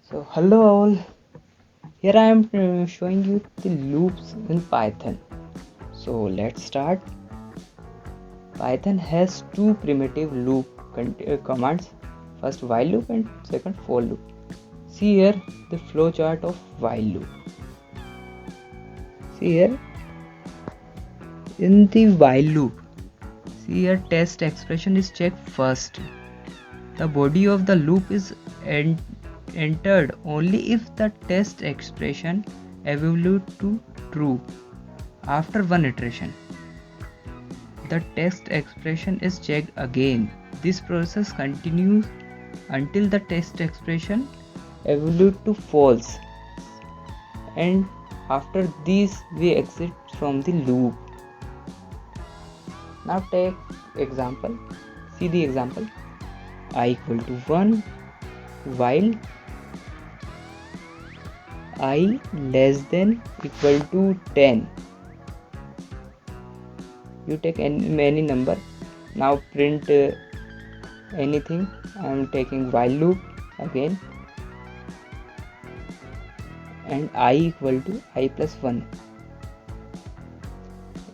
So hello all, here I am showing you the loops in Python. So let's start. Python has two primitive loop commands, first while loop and second for loop. See here the flowchart of while loop. See here in the while loop, see here test expression is checked first. The body of the loop is entered only if the test expression evaluates to true after one iteration. The test expression is checked again. This process continues until the test expression evaluates to false, and after this we exit from the loop. Now take example. See the example. I equal to 1 while I less than equal to 10. You take any number. Now print anything. I am taking while loop again, and I equal to I plus 1.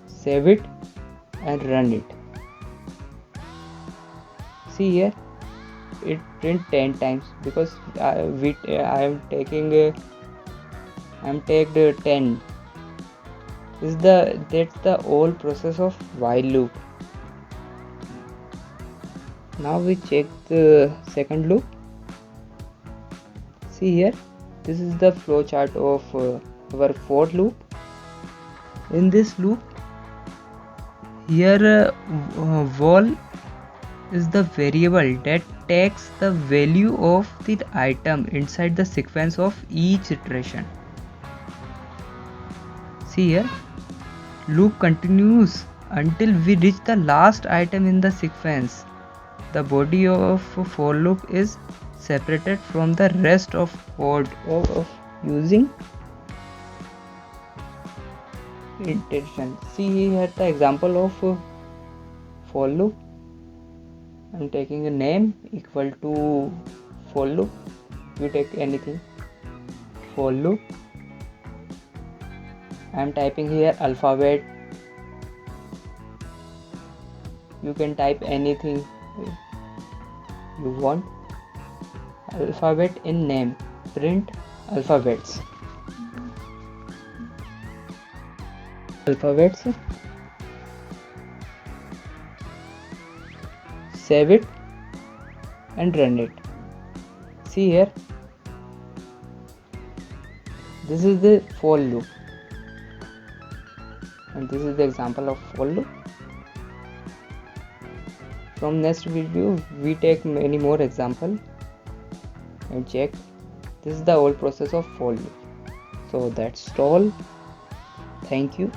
Save it and run it. See here it print 10 times because I am taking 10. That's the whole process of while loop. Now we check the second loop. See here, this is the flowchart of our for loop. In this loop, here val is the variable that takes the value of the item inside the sequence of each iteration. See here, loop continues until we reach the last item in the sequence. The body of for loop is separated from the rest of code of using iteration. See here the example of for loop. I am taking a name equal to for loop. You take anything. For loop. I am typing here alphabet. You can type anything you want. Alphabet in name. Print alphabets. Alphabets. Save it and run it. See here, this is the for loop, and this is the example of for loop. From next video we take many more example and check. This is the whole process of for loop. So that's all. Thank you.